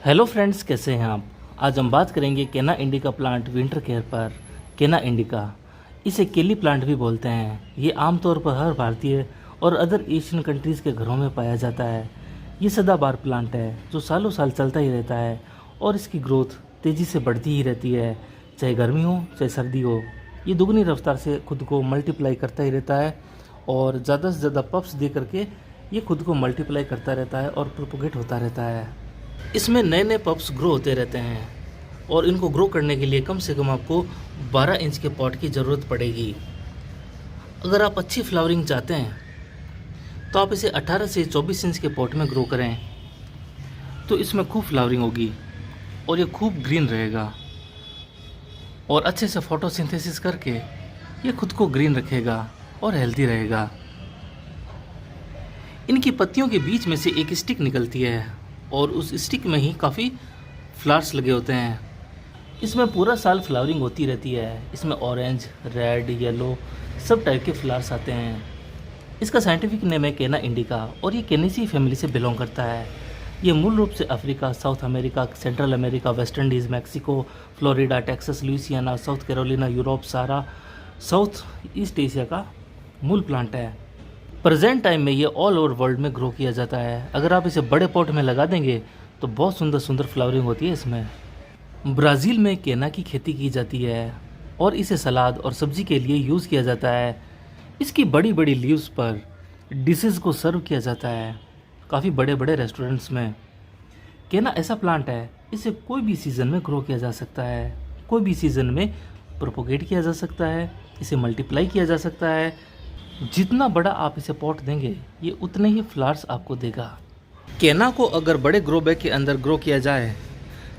Hello friends, कैसे हैं आप। आज हम बात करेंगे केना इंडिका प्लांट विंटर केयर पर। केना इंडिका, इसे केली प्लांट भी बोलते हैं। ये आमतौर पर हर भारतीय और अदर एशियन कंट्रीज़ के घरों में पाया जाता है। ये सदाबहार प्लांट है जो सालों साल चलता ही रहता है और इसकी ग्रोथ तेज़ी से बढ़ती ही रहती है, चाहे गर्मी हो चाहे सर्दी हो। ये दुगनी रफ्तार से खुद को मल्टीप्लाई करता ही रहता है और ज़्यादा से ज़्यादा पप्स दे करके ये खुद को मल्टीप्लाई करता रहता है और प्रोपोगेट होता रहता है। इसमें नए नए पप्स ग्रो होते रहते हैं और इनको ग्रो करने के लिए कम से कम आपको 12 इंच के पॉट की ज़रूरत पड़ेगी। अगर आप अच्छी फ्लावरिंग चाहते हैं तो आप इसे 18 से 24 इंच के पॉट में ग्रो करें, तो इसमें खूब फ्लावरिंग होगी और ये खूब ग्रीन रहेगा और अच्छे से फोटोसिंथेसिस करके ये खुद को ग्रीन रखेगा और हेल्दी रहेगा। इनकी पत्तियों के बीच में से एक स्टिक निकलती है और उस स्टिक में ही काफ़ी फ्लावर्स लगे होते हैं। इसमें पूरा साल फ्लावरिंग होती रहती है। इसमें ऑरेंज, रेड, येलो सब टाइप के फ्लावर्स आते हैं। इसका साइंटिफिक नेम है केना इंडिका और ये केनेसी फैमिली से बिलोंग करता है। ये मूल रूप से Africa, south America, central America, West Indies, Mexico, Florida, Texas, Louisiana, south Carolina, Europe, सारा साउथ ईस्ट एशिया का मूल प्लांट है। प्रेजेंट टाइम में ये ऑल ओवर वर्ल्ड में ग्रो किया जाता है। अगर आप इसे बड़े पॉट में लगा देंगे तो बहुत सुंदर सुंदर फ्लावरिंग होती है इसमें। ब्राज़ील में केना की खेती की जाती है और इसे सलाद और सब्जी के लिए यूज़ किया जाता है। इसकी बड़ी बड़ी लीव्स पर डिशेस को सर्व किया जाता है काफ़ी बड़े बड़े रेस्टोरेंट्स में। केना ऐसा प्लांट है, इसे कोई भी सीज़न में ग्रो किया जा सकता है, कोई भी सीज़न में प्रोपोगेट किया जा सकता है, इसे मल्टीप्लाई किया जा सकता है। जितना बड़ा आप इसे पॉट देंगे ये उतने ही फ्लावर्स आपको देगा। केना को अगर बड़े ग्रो बैग के अंदर ग्रो किया जाए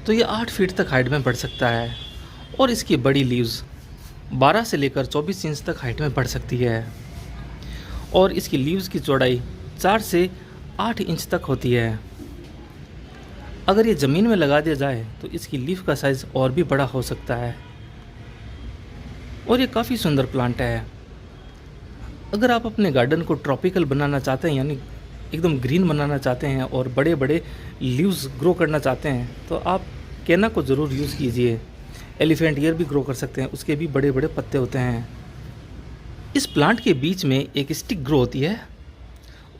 तो ये 8 फीट तक हाइट में बढ़ सकता है और इसकी बड़ी लीव्स 12 से लेकर 24 इंच तक हाइट में बढ़ सकती है और इसकी लीव्स की चौड़ाई 4 से 8 इंच तक होती है। अगर ये ज़मीन में लगा दिया जाए तो इसकी लीफ का साइज़ और भी बड़ा हो सकता है और ये काफ़ी सुंदर प्लांट है। अगर आप अपने गार्डन को ट्रॉपिकल बनाना चाहते हैं, यानी एकदम ग्रीन बनाना चाहते हैं और बड़े बड़े लीव्स ग्रो करना चाहते हैं, तो आप केना को ज़रूर यूज़ कीजिए। एलिफेंट ईयर भी ग्रो कर सकते हैं, उसके भी बड़े बड़े पत्ते होते हैं। इस प्लांट के बीच में एक स्टिक ग्रो होती है,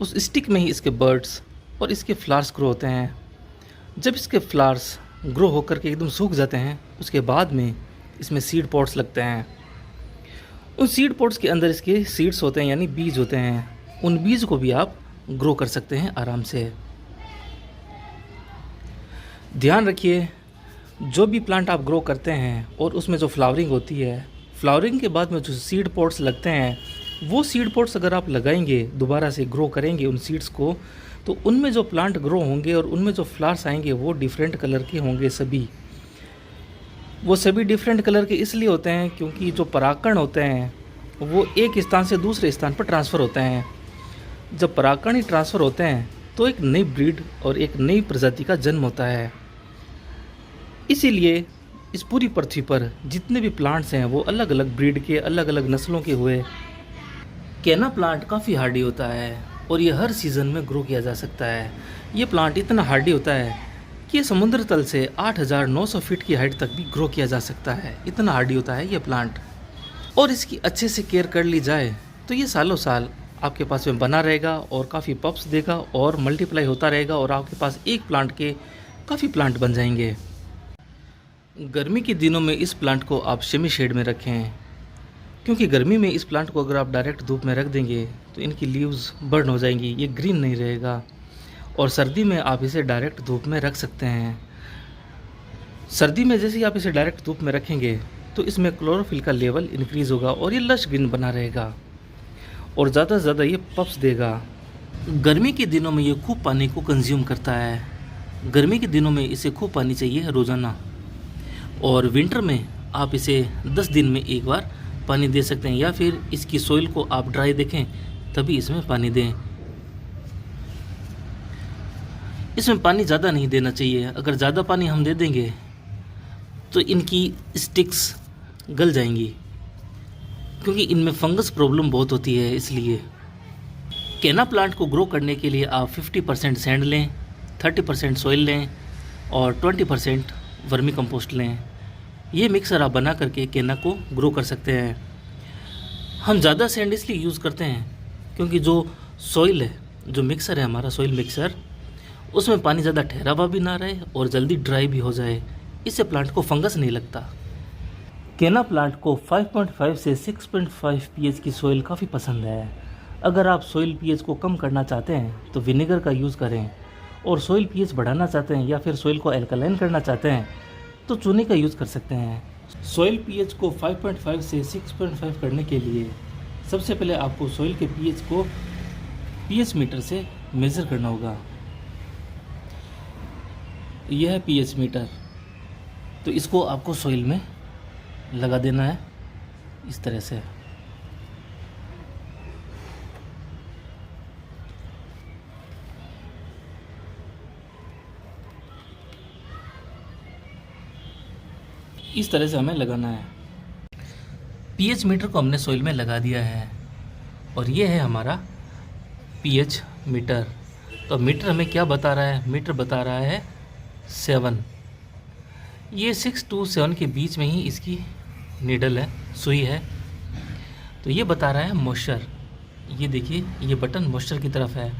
उस स्टिक में ही इसके बर्ड्स और इसके फ्लावर्स ग्रो होते हैं। जब इसके फ्लावर्स ग्रो होकर के एकदम सूख जाते हैं, उसके बाद में इसमें सीड पॉट्स लगते हैं। उन सीड पॉट्स के अंदर इसके सीड्स होते हैं, यानी बीज होते हैं। उन बीज को भी आप ग्रो कर सकते हैं आराम से। ध्यान रखिए, जो भी प्लांट आप ग्रो करते हैं और उसमें जो फ्लावरिंग होती है, फ्लावरिंग के बाद में जो सीड पॉट्स लगते हैं, वो सीड पॉट्स अगर आप लगाएंगे, दोबारा से ग्रो करेंगे उन सीड्स को, तो उनमें जो प्लांट ग्रो होंगे और उनमें जो फ्लावर्स आएंगे वो डिफरेंट कलर के होंगे सभी। वो सभी डिफरेंट कलर के इसलिए होते हैं क्योंकि जो परागकण होते हैं वो एक स्थान से दूसरे स्थान पर ट्रांसफ़र होते हैं। जब परागकण ही ट्रांसफ़र होते हैं तो एक नई ब्रीड और एक नई प्रजाति का जन्म होता है। इसीलिए इस पूरी पृथ्वी पर जितने भी प्लांट्स हैं वो अलग अलग ब्रीड के, अलग अलग नस्लों के हुए। केना प्लांट काफ़ी हार्डी होता है और ये हर सीज़न में ग्रो किया जा सकता है। ये प्लांट इतना हार्डी होता है कि समुद्र तल से 8,900 फीट की हाइट तक भी ग्रो किया जा सकता है। इतना हार्डी होता है ये प्लांट और इसकी अच्छे से केयर कर ली जाए तो ये सालों साल आपके पास में बना रहेगा और काफ़ी पप्स देगा और मल्टीप्लाई होता रहेगा और आपके पास एक प्लांट के काफ़ी प्लांट बन जाएंगे। गर्मी के दिनों में इस प्लांट को आप सेमी शेड में रखें, क्योंकि गर्मी में इस प्लांट को अगर आप डायरेक्ट धूप में रख देंगे तो इनकी लीव्स बर्न हो जाएंगी, ये ग्रीन नहीं रहेगा। और सर्दी में आप इसे डायरेक्ट धूप में रख सकते हैं। सर्दी में जैसे ही आप इसे डायरेक्ट धूप में रखेंगे तो इसमें क्लोरोफिल का लेवल इंक्रीज़ होगा और ये लश ग्रीन बना रहेगा और ज़्यादा से ज़्यादा ये पप्स देगा। गर्मी के दिनों में ये खूब पानी को कंज्यूम करता है। गर्मी के दिनों में इसे खूब पानी चाहिए रोज़ाना, और विंटर में आप इसे 10 दिन में एक बार पानी दे सकते हैं, या फिर इसकी सोइल को आप ड्राई देखें तभी इसमें पानी दें। इसमें पानी ज़्यादा नहीं देना चाहिए। अगर ज़्यादा पानी हम दे देंगे तो इनकी स्टिक्स गल जाएंगी, क्योंकि इनमें फंगस प्रॉब्लम बहुत होती है। इसलिए केना प्लांट को ग्रो करने के लिए आप 50% सैंड लें, 30% सॉइल लें और 20% वर्मी कंपोस्ट लें। ये मिक्सर आप बना करके केना को ग्रो कर सकते हैं। हम ज़्यादा सैंड इसलिए यूज़ करते हैं क्योंकि जो सॉइल है, जो मिक्सर है हमारा सॉइल मिक्सर, उसमें पानी ज़्यादा ठहरा हुआ भी ना रहे और जल्दी ड्राई भी हो जाए। इससे प्लांट को फंगस नहीं लगता। केना प्लांट को 5.5 से 6.5 पीएच की सॉइल काफ़ी पसंद है। अगर आप सॉइल पीएच को कम करना चाहते हैं तो विनेगर का यूज़ करें, और सॉइल पीएच बढ़ाना चाहते हैं या फिर सॉइल को एल्कलाइन करना चाहते हैं तो चूने का यूज़ कर सकते हैं। सॉइल पीएच को 5.5 से 6.5 करने के लिए सबसे पहले आपको सॉइल के पीएच को पीएच मीटर से मेज़र करना होगा। यह है पीएच मीटर, तो इसको आपको सॉइल में लगा देना है इस तरह से। इस तरह से हमें लगाना है। पीएच मीटर को हमने सॉइल में लगा दिया है और ये है हमारा पीएच मीटर। तो मीटर हमें क्या बता रहा है? मीटर बता रहा है 7। ये 6 to 7 के बीच में ही इसकी नीडल है, सुई है। तो ये बता रहा है मॉइस्चर। ये देखिए, ये बटन मॉइस्चर की तरफ है।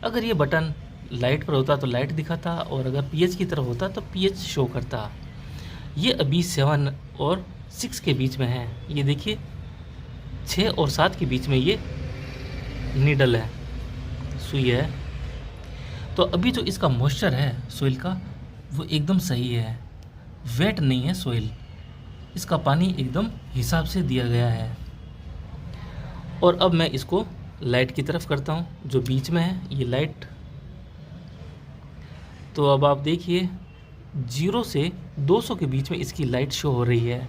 अगर ये बटन लाइट पर होता तो लाइट दिखाता, और अगर पीएच की तरफ होता तो पीएच शो करता। ये अभी 7 और 6 के बीच में है। ये देखिए 6 और 7 के बीच में ये नीडल है, सुई है। तो अभी जो इसका मॉइस्चर है सोइल का, वो एकदम सही है, वेट नहीं है सोइल। इसका पानी एकदम हिसाब से दिया गया है। और अब मैं इसको लाइट की तरफ करता हूँ, जो बीच में है ये लाइट। तो अब आप देखिए 0 से 200 के बीच में इसकी लाइट शो हो रही है।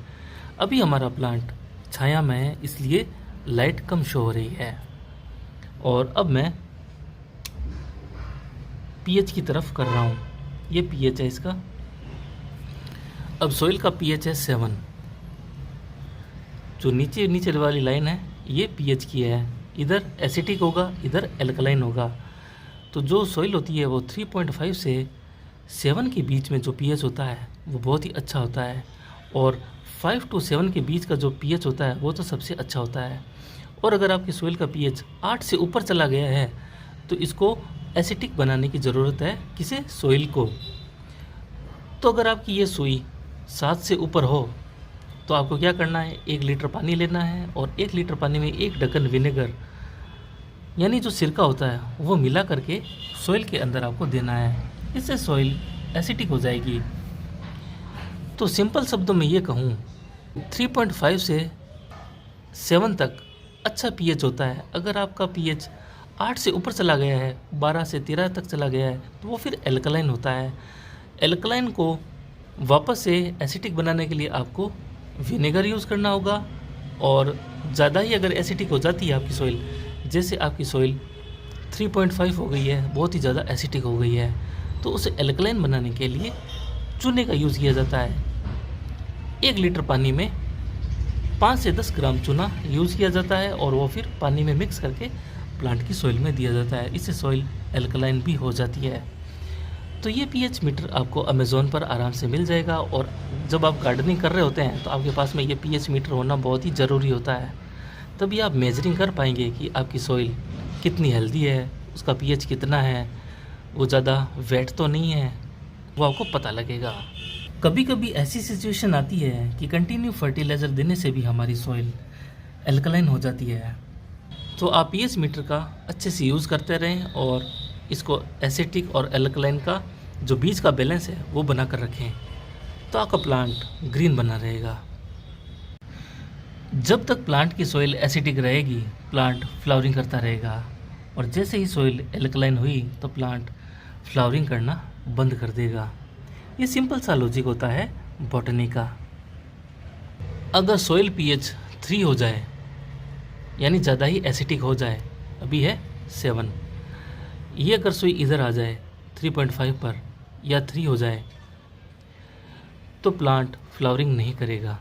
अभी हमारा प्लांट छाया में है, इसलिए लाइट कम शो हो रही है। और अब मैं पीएच की तरफ कर रहा हूँ। ये पीएच है इसका। अब सॉइल का पीएच है 7। जो नीचे नीचे वाली लाइन है ये पीएच की है। इधर एसिटिक होगा, इधर एल्कलाइन होगा। तो जो सॉइल होती है वो 3.5 से 7 के बीच में जो पीएच होता है वो बहुत ही अच्छा होता है। और 5 to 7 के बीच का जो पीएच होता है वो तो सबसे अच्छा होता है। और अगर आपकी सॉइल का पीएच 8 से ऊपर चला गया है तो इसको एसिटिक बनाने की ज़रूरत है, किसे? सॉइल को। तो अगर आपकी ये सुई 7 से ऊपर हो तो आपको क्या करना है? 1 लीटर पानी लेना है और 1 लीटर पानी में 1 ढक्कन विनेगर यानी जो सिरका होता है वो मिला करके सॉइल के अंदर आपको देना है। इससे सॉइल एसिटिक हो जाएगी। तो सिंपल शब्दों में ये कहूँ, 3.5 से 7 तक अच्छा पीएच होता है। अगर आपका पीएच 8 से ऊपर चला गया है, 12 से 13 तक चला गया है, तो वो फिर एल्कलाइन होता है। एल्कलाइन को वापस से एसिटिक बनाने के लिए आपको विनेगर यूज़ करना होगा। और ज़्यादा ही अगर एसिटिक हो जाती है आपकी सॉइल, जैसे आपकी सॉइल 3.5 हो गई है, बहुत ही ज़्यादा एसिटिक हो गई है, तो उसे एल्कलाइन बनाने के लिए चूने का यूज़ किया जाता है। 1 लीटर पानी में 5 से 10 ग्राम चूना यूज़ किया जाता है और वो फिर पानी में मिक्स करके प्लांट की सॉइल में दिया जाता है। इससे सॉइल एल्कलाइन भी हो जाती है। तो ये पीएच मीटर आपको अमेज़ॉन पर आराम से मिल जाएगा। और जब आप गार्डनिंग कर रहे होते हैं तो आपके पास में ये पीएच मीटर होना बहुत ही ज़रूरी होता है। तभी आप मेजरिंग कर पाएंगे कि आपकी सॉइल कितनी हेल्दी है, उसका पीएच कितना है, वो ज़्यादा वेट तो नहीं है, वो आपको पता लगेगा। कभी कभी ऐसी सिचुएशन आती है कि कंटिन्यू फर्टिलाइज़र देने से भी हमारी सॉइल एल्कलाइन हो जाती है। तो आप पीएच मीटर का अच्छे से यूज़ करते रहें और इसको एसिटिक और एल्कलाइन का जो बीच का बैलेंस है वो बना कर रखें, तो आपका प्लांट ग्रीन बना रहेगा। जब तक प्लांट की सॉइल एसिटिक रहेगी, प्लांट फ्लावरिंग करता रहेगा। और जैसे ही सॉइल एल्कलाइन हुई तो प्लांट फ्लावरिंग करना बंद कर देगा। ये सिंपल सा लॉजिक होता है बॉटनी का। अगर सॉइल पीएच 3 हो जाए, यानी ज़्यादा ही एसिटिक हो जाए, अभी है 7, ये अगर सुई इधर आ जाए 3.5 पर या 3 हो जाए तो प्लांट फ्लावरिंग नहीं करेगा।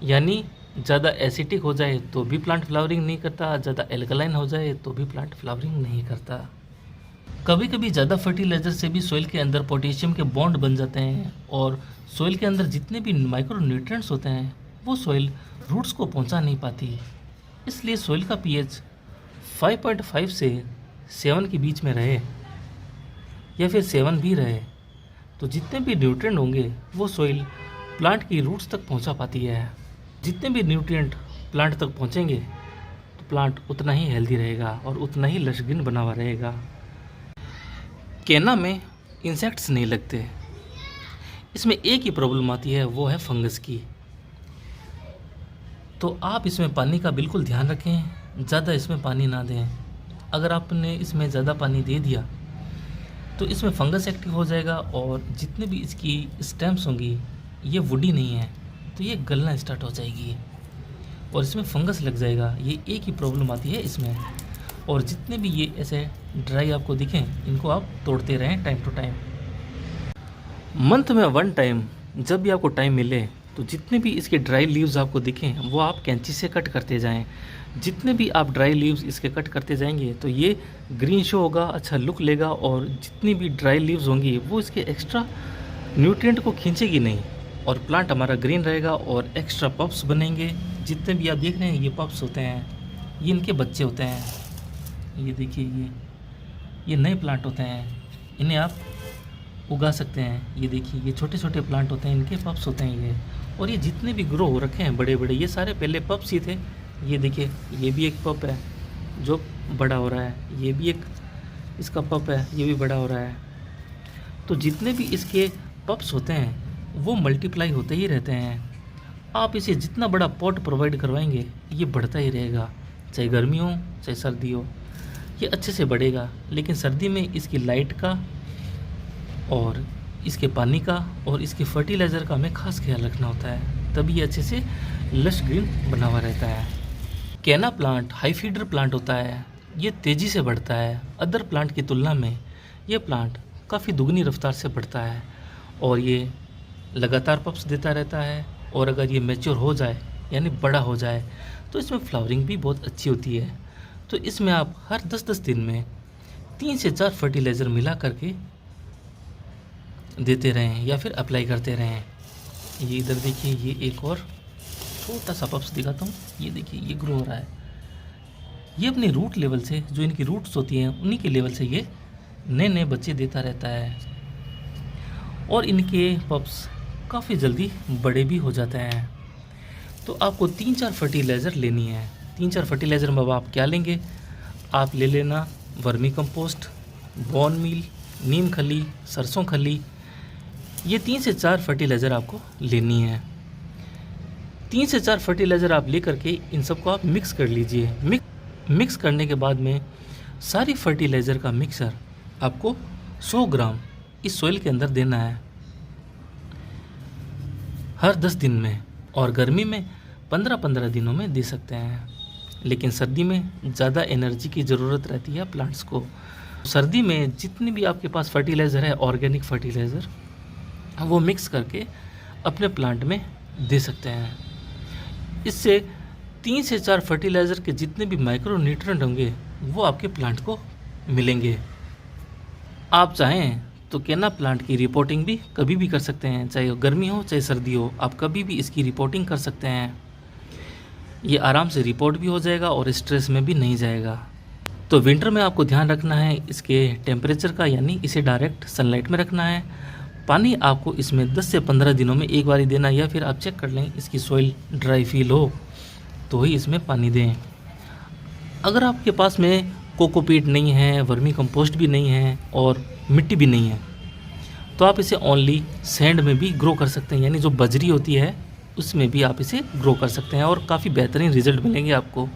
यानी ज़्यादा एसिटिक हो जाए तो भी प्लांट फ्लावरिंग नहीं करता, ज़्यादा एल्कलाइन हो जाए तो भी प्लांट फ्लावरिंग नहीं करता। कभी कभी ज़्यादा फर्टिलाइज़र से भी सॉइल के अंदर पोटेशियम के बॉन्ड बन जाते हैं और सॉइल के अंदर जितने भी माइक्रो न्यूट्रिएंट्स होते हैं वो सॉइल रूट्स को पहुंचा नहीं पाती। इसलिए सॉइल का पीएच 5.5 से 7 के बीच में रहे या फिर 7 भी रहे तो जितने भी न्यूट्रिएंट होंगे वो सॉइल प्लांट की रूट्स तक पहुंचा पाती है। जितने भी न्यूट्रिएंट प्लांट तक पहुंचेंगे तो प्लांट उतना ही हेल्दी रहेगा और उतना ही लशग्रीन बना हुआ रहेगा। कैना में इंसेक्ट्स नहीं लगते। इसमें एक ही प्रॉब्लम आती है, वो है फंगस की। तो आप इसमें पानी का बिल्कुल ध्यान रखें, ज़्यादा इसमें पानी ना दें। अगर आपने इसमें ज़्यादा पानी दे दिया तो इसमें फंगस एक्टिव हो जाएगा और जितने भी इसकी स्टेम्स होंगी ये वुडी नहीं है तो ये गलना स्टार्ट हो जाएगी और इसमें फंगस लग जाएगा। ये एक ही प्रॉब्लम आती है इसमें। और जितने भी ये ऐसे ड्राई आपको दिखें इनको आप तोड़ते रहें टाइम टू टाइम। मंथ में 1 टाइम जब भी आपको टाइम मिले तो जितने भी इसके ड्राई लीव्स आपको दिखें वो आप कैंची से कट करते जाएं। जितने भी आप ड्राई लीव्स इसके कट करते जाएंगे तो ये ग्रीन शो होगा, अच्छा लुक लेगा और जितनी भी ड्राई लीव्स होंगी वो इसके एक्स्ट्रा न्यूट्रिएंट को खींचेगी नहीं और प्लांट हमारा ग्रीन रहेगा और एक्स्ट्रा पप्स बनेंगे। जितने भी आप देख रहे हैं ये पप्स होते हैं, ये इनके बच्चे होते हैं। ये देखिए ये नए प्लांट होते हैं, इन्हें आप उगा सकते हैं। ये देखिए ये छोटे छोटे प्लांट होते हैं, इनके पप्स होते हैं ये। और ये जितने भी ग्रो हो रखे हैं बड़े बड़े, ये सारे पहले पप्स ही थे। ये देखिए ये भी एक पप है जो बड़ा हो रहा है, ये भी एक इसका पप है, ये भी बड़ा हो रहा है। तो जितने भी इसके पप्स होते हैं वो मल्टीप्लाई होते ही रहते हैं। आप इसे जितना बड़ा पॉट प्रोवाइड करवाएंगे ये बढ़ता ही रहेगा, चाहे गर्मी हो चाहे सर्दी हो, ये अच्छे से बढ़ेगा। लेकिन सर्दी में इसकी लाइट का और इसके पानी का और इसके फर्टिलाइज़र का हमें खास ख्याल रखना होता है, तभी ये अच्छे से लश ग्रीन बना हुआ रहता है। कैना प्लांट हाई फीडर प्लांट होता है, ये तेज़ी से बढ़ता है। अदर प्लांट की तुलना में ये प्लांट काफ़ी दुगनी रफ्तार से बढ़ता है और ये लगातार पप्स देता रहता है। और अगर ये मैच्योर हो जाए यानी बड़ा हो जाए तो इसमें फ्लावरिंग भी बहुत अच्छी होती है। तो इसमें आप हर 10-10 दिन में 3 से 4 फर्टिलाइज़र मिला करके देते रहें या फिर अप्लाई करते रहें। ये इधर देखिए ये एक और छोटा सा पप्स दिखाता हूँ। ये देखिए ये ग्रो हो रहा है। ये अपने रूट लेवल से, जो इनकी रूट्स होती हैं उन्हीं के लेवल से ये नए नए बच्चे देता रहता है और इनके पप्स काफ़ी जल्दी बड़े भी हो जाते हैं। तो आपको 3-4 फर्टिलाइज़र लेनी है। 3-4 फर्टिलाइज़र में अब आप क्या लेंगे, आप ले लेना वर्मी कंपोस्ट, बोन मील, नीम खली, सरसों खली। ये 3 से 4 फर्टिलाइज़र आपको लेनी है। 3 से 4 फर्टिलाइज़र आप ले करके इन सबको आप मिक्स कर लीजिए। मिक्स करने के बाद में सारी फर्टिलाइज़र का मिक्सर आपको 100 ग्राम इस सॉइल के अंदर देना है हर 10 दिन में। और गर्मी में 15-15 दिनों में दे सकते हैं, लेकिन सर्दी में ज़्यादा एनर्जी की ज़रूरत रहती है प्लांट्स को। सर्दी में जितनी भी आपके पास फर्टिलाइज़र है ऑर्गेनिक फर्टिलाइज़र, वो मिक्स करके अपने प्लांट में दे सकते हैं। इससे 3 से 4 फर्टिलाइज़र के जितने भी माइक्रो न्यूट्रिएंट होंगे वो आपके प्लांट को मिलेंगे। आप चाहें तो कैना प्लांट की रिपोर्टिंग भी कभी भी कर सकते हैं, चाहे गर्मी हो चाहे सर्दी हो, आप कभी भी इसकी रिपोर्टिंग कर सकते हैं। ये आराम से रिपोर्ट भी हो जाएगा और स्ट्रेस में भी नहीं जाएगा। तो विंटर में आपको ध्यान रखना है इसके टेम्परेचर का, यानी इसे डायरेक्ट सनलाइट में रखना है। पानी आपको इसमें 10 से 15 दिनों में एक बार देना, या फिर आप चेक कर लें इसकी सॉइल ड्राई फील हो तो ही इसमें पानी दें। अगर आपके पास में कोकोपीट नहीं है, वर्मी कंपोस्ट भी नहीं है और मिट्टी भी नहीं है तो आप इसे ओनली सैंड में भी ग्रो कर सकते हैं, यानी जो बजरी होती है उसमें भी आप इसे ग्रो कर सकते हैं और काफ़ी बेहतरीन रिजल्ट मिलेंगे आपको।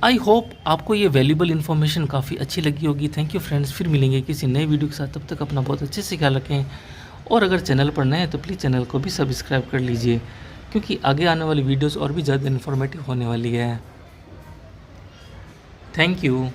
आई होप आपको ये वैल्यूबल इन्फॉर्मेशन काफ़ी अच्छी लगी होगी। थैंक यू फ्रेंड्स, फिर मिलेंगे किसी नए वीडियो के साथ। तब तक अपना बहुत अच्छे से ख्याल रखें और अगर चैनल पर नए हैं तो प्लीज़ चैनल को भी सब्सक्राइब कर लीजिए, क्योंकि आगे आने वाली वीडियोस और भी ज़्यादा इन्फॉर्मेटिव होने वाली है। Thank you.